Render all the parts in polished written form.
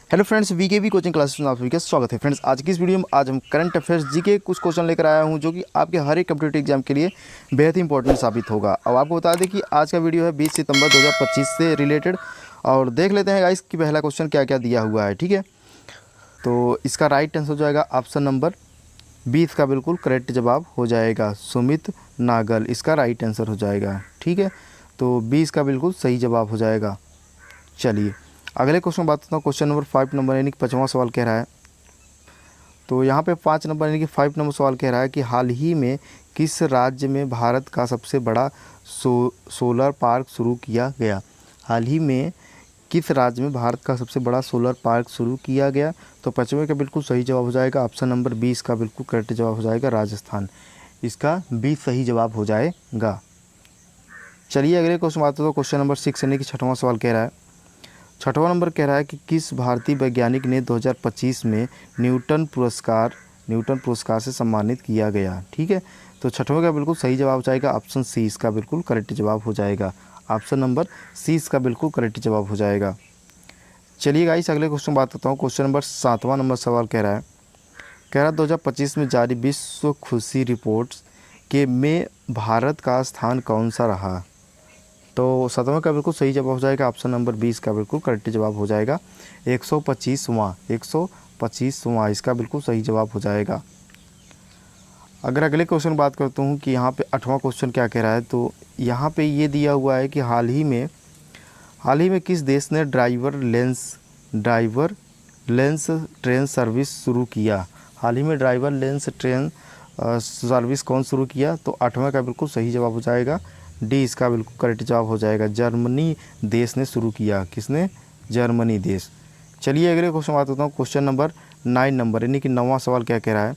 Hello friends, VKB coaching classes में आप सभी का स्वागत है। फ्रेंड्स, आज की इस वीडियो में आज हम करंट अफेयर्स जीके कुछ क्वेश्चन लेकर आया हूं जो कि आपके हर एक कम्पिटेटिव एग्जाम के लिए बेहद इंपॉर्टेंट साबित होगा। अब आपको बता दें कि आज का वीडियो है 20 सितंबर 2025 से रिलेटेड। और देख लेते हैं गाइस कि पहला क्वेश्चन क्या क्या दिया हुआ है। ठीक है, तो इसका राइट आंसर हो जाएगा ऑप्शन नंबर 20 का बिल्कुल करेक्ट जवाब हो जाएगा सुमित नागल, इसका राइट आंसर हो जाएगा। ठीक है, तो 20 का बिल्कुल सही जवाब हो जाएगा। चलिए अगले क्वेश्चन बात करता हूँ। क्वेश्चन नंबर 5 नंबर यानी कि 5वां सवाल कह रहा है। तो यहाँ पे 5 नंबर यानी कि 5 नंबर सवाल कह रहा है कि हाल ही में किस राज्य में भारत का सबसे बड़ा सोलर पार्क शुरू किया गया। हाल ही में किस राज्य में भारत का सबसे बड़ा सोलर पार्क शुरू किया गया। तो 5वें का बिल्कुल सही जवाब हो जाएगा ऑप्शन नंबर 20 का बिल्कुल करेक्ट जवाब हो जाएगा राजस्थान, इसका 20 सही जवाब हो जाएगा। चलिए अगले क्वेश्चन बात करते हैं। क्वेश्चन नंबर 6 यानी कि 6वां सवाल कह रहा है। 6वां नंबर कह रहा है कि किस भारतीय वैज्ञानिक ने 2025 में न्यूटन पुरस्कार से सम्मानित किया गया। ठीक है, तो 6वें का बिल्कुल सही जवाब हो जाएगा ऑप्शन सी, इसका बिल्कुल करेक्ट जवाब हो जाएगा। ऑप्शन नंबर सी इसका बिल्कुल करेक्ट जवाब हो जाएगा। चलिए गाइस अगले क्वेश्चन बात करता हूँ। क्वेश्चन नंबर 7वां नंबर सवाल कह रहा है 2025 में जारी विश्व खुशी रिपोर्ट्स के में भारत का स्थान कौन सा रहा। तो 7वें का बिल्कुल सही जवाब हो जाएगा ऑप्शन नंबर 20 का बिल्कुल करेक्ट जवाब हो जाएगा 125वां, इसका बिल्कुल सही जवाब हो जाएगा। अगर अगले क्वेश्चन बात करता हूँ कि यहाँ पे 8वां क्वेश्चन क्या कह रहा है। तो यहाँ पे ये दिया हुआ है कि हाल ही में किस देश ने ड्राइवर लेंस ट्रेन सर्विस शुरू किया। हाल ही में ड्राइवर लेंस ट्रेन सर्विस कौन शुरू किया। तो 8वें का बिल्कुल सही जवाब हो जाएगा डी, इसका बिल्कुल करेक्ट जवाब हो जाएगा जर्मनी देश ने शुरू किया। किसने? जर्मनी देश। चलिए अगले क्वेश्चन बात करता हूँ। क्वेश्चन नंबर 9 नंबर यानी कि 9वां सवाल क्या कह रहा है।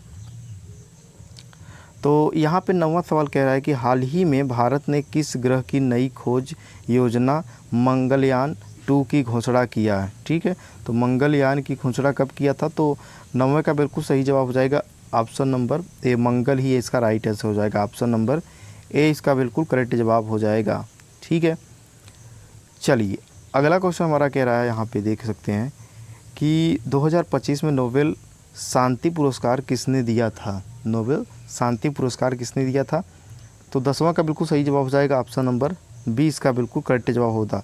तो यहाँ पे 9वां सवाल कह रहा है कि हाल ही में भारत ने किस ग्रह की नई खोज योजना मंगलयान 2 की घोषणा किया है। ठीक है, तो मंगलयान की घोषणा कब किया था। तो 9वें का बिल्कुल सही जवाब हो जाएगा ऑप्शन नंबर ए, मंगल ही इसका राइट आंसर हो जाएगा। ऑप्शन नंबर ए इसका बिल्कुल करेक्ट जवाब हो जाएगा। ठीक है, चलिए अगला क्वेश्चन हमारा कह रहा है, यहाँ पे देख सकते हैं कि 2025 में नोबेल शांति पुरस्कार किसने दिया था। नोबेल शांति पुरस्कार किसने दिया था। तो 10वां का बिल्कुल सही जवाब हो जाएगा ऑप्शन नंबर 20 का बिल्कुल करेक्ट जवाब होता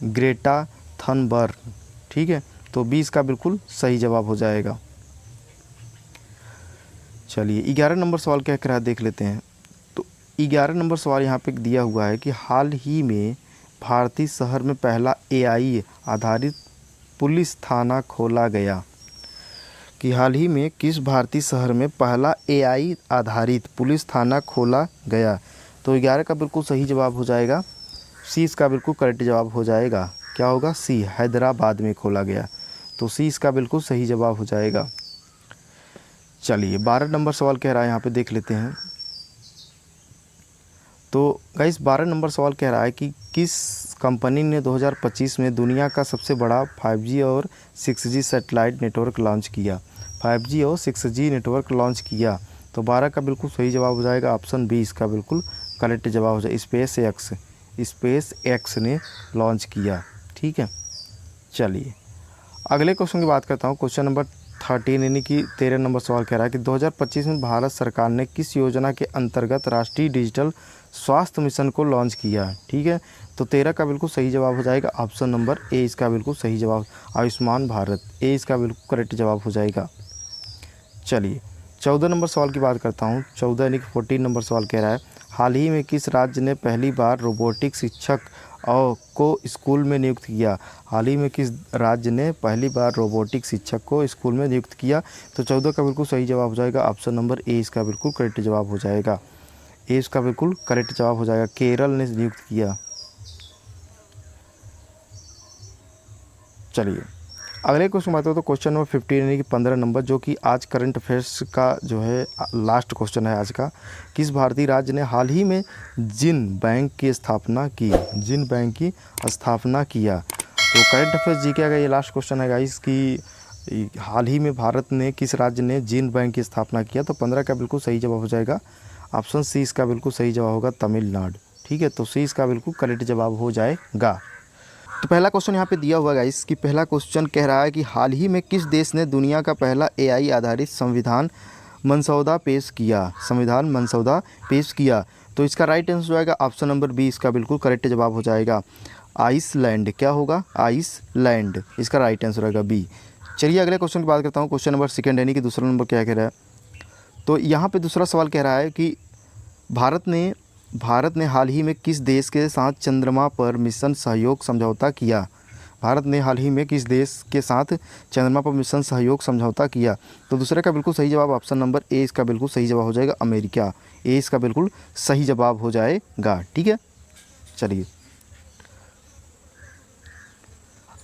ग्रेटा थनबर्ग। ठीक है, तो 20 का बिल्कुल सही जवाब हो जाएगा। चलिए 11 नंबर सवाल क्या कह रहा है देख लेते हैं। 11 नंबर सवाल यहाँ पे दिया हुआ है कि हाल ही में भारतीय शहर में पहला एआई आधारित पुलिस थाना खोला गया। कि हाल ही में किस भारतीय शहर में पहला एआई आधारित पुलिस थाना खोला गया। तो 11 का बिल्कुल सही जवाब हो जाएगा सी, इसका बिल्कुल करेक्ट जवाब हो जाएगा। क्या होगा? सी, हैदराबाद में खोला गया। तो सी इसका बिल्कुल सही जवाब हो जाएगा। चलिए 12 नंबर सवाल कह रहा है, यहाँ पे देख लेते हैं। तो गाइस 12 नंबर सवाल कह रहा है कि किस कंपनी ने 2025 में दुनिया का सबसे बड़ा 5G और 6G सैटेलाइट नेटवर्क लॉन्च किया। 5G और 6G नेटवर्क लॉन्च किया। तो 12 का बिल्कुल सही जवाब हो जाएगा ऑप्शन बी, इसका बिल्कुल करेक्ट जवाब हो जाएगा स्पेस एक्स ने लॉन्च किया। ठीक है, चलिए अगले क्वेश्चन की बात करता हूँ। क्वेश्चन नंबर 13 यानी कि 13 नंबर सवाल कह रहा है कि 2025 में भारत सरकार ने किस योजना के अंतर्गत राष्ट्रीय डिजिटल स्वास्थ्य मिशन को लॉन्च किया। ठीक है, तो 13 का बिल्कुल सही जवाब हो जाएगा ऑप्शन नंबर ए, इसका बिल्कुल सही जवाब आयुष्मान भारत, ए इसका बिल्कुल करेक्ट जवाब हो जाएगा। चलिए 14 नंबर सवाल की बात करता हूँ। 14 यानी कि 14 नंबर सवाल कह रहा है हाल ही में किस राज्य ने पहली बार रोबोटिक शिक्षक को स्कूल में नियुक्त किया। हाल ही में किस राज्य ने पहली बार रोबोटिक शिक्षक को स्कूल में नियुक्त किया। तो 14 का बिल्कुल सही जवाब हो जाएगा ऑप्शन नंबर ए, इसका बिल्कुल करेक्ट जवाब हो जाएगा। ए इसका बिल्कुल करेक्ट जवाब हो जाएगा, केरल ने नियुक्त किया। चलिए अगले क्वेश्चन बात करें तो क्वेश्चन नंबर 15 यानी कि 15 नंबर, जो कि आज करंट अफेयर्स का जो है लास्ट क्वेश्चन है आज का। किस भारतीय राज्य ने हाल ही में जिन बैंक की स्थापना किया। तो करंट अफेयर्स जी का ये लास्ट क्वेश्चन है गाइस कि हाल ही में भारत ने किस राज्य ने जिन बैंक की स्थापना किया। तो 15 का बिल्कुल सही जवाब हो जाएगा ऑप्शन सी, इसका बिल्कुल सही जवाब होगा तमिलनाडु। ठीक है, तो सी इसका बिल्कुल करेक्ट जवाब हो जाएगा। तो पहला क्वेश्चन यहाँ पे दिया हुआ गाइस कि पहला क्वेश्चन कह रहा है कि हाल ही में किस देश ने दुनिया का पहला एआई आधारित संविधान मसौदा पेश किया। तो इसका राइट आंसर हो जाएगा ऑप्शन नंबर बी, इसका बिल्कुल करेक्ट जवाब हो जाएगा आइसलैंड। क्या होगा? आइसलैंड, इसका राइट आंसर होगा बी। चलिए अगले क्वेश्चन की बात करता हूँ। क्वेश्चन नंबर सेकंड यानी कि दूसरा नंबर क्या कह रहा है। तो यहाँ पे दूसरा सवाल कह रहा है कि भारत ने हाल ही में किस देश के साथ चंद्रमा पर मिशन सहयोग समझौता किया। भारत ने हाल ही में किस देश के साथ चंद्रमा पर मिशन सहयोग समझौता किया। तो दूसरे का बिल्कुल सही जवाब ऑप्शन नंबर ए, इसका बिल्कुल सही जवाब हो जाएगा अमेरिका। ए इसका बिल्कुल सही जवाब हो जाएगा। ठीक है, चलिए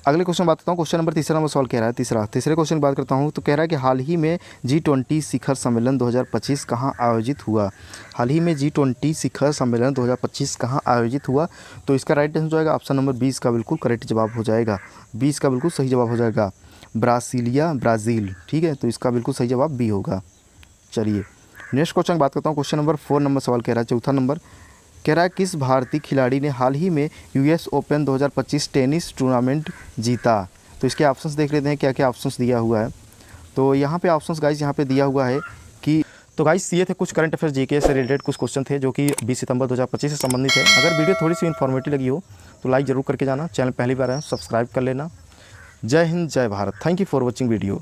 अगले क्वेश्चन बात करता हूँ। क्वेश्चन नंबर तीसरा नंबर सवाल कह रहा है, तीसरे क्वेश्चन की बात करता हूँ। तो कह रहा है कि हाल ही में G20 शिखर सम्मेलन 2025 कहाँ आयोजित हुआ। हाल ही में G20 शिखर सम्मेलन 2025 कहाँ आयोजित हुआ। तो इसका राइट आंसर हो जाएगा ऑप्शन नंबर 20 का बिल्कुल करेक्ट जवाब हो जाएगा। 20 का बिल्कुल सही जवाब हो जाएगा ब्रासीलिया, ब्राज़ील। ठीक है, तो इसका बिल्कुल सही जवाब बी होगा। चलिए नेक्स्ट क्वेश्चन की बात करता हूँ। क्वेश्चन नंबर 4 नंबर सवाल कह रहा है, चौथा नंबर कह रहा है किस भारतीय खिलाड़ी ने हाल ही में US ओपन 2025 टेनिस टूर्नामेंट जीता। तो इसके ऑप्शंस देख लेते हैं क्या क्या ऑप्शंस दिया हुआ है। तो यहाँ पे ऑप्शंस गाइस यहाँ पे दिया हुआ है कि तो गाइस ये थे कुछ करंट अफेयर्स जीके से रिलेटेड कुछ क्वेश्चन थे जो कि 20 सितंबर 2025 से संबंधित है। अगर वीडियो थोड़ी सी इन्फॉर्मेटिव लगी हो तो लाइक ज़रूर करके जाना। चैनल पहली बार है सब्सक्राइब कर लेना। जय हिंद, जय Bharat. Thank you for watching video.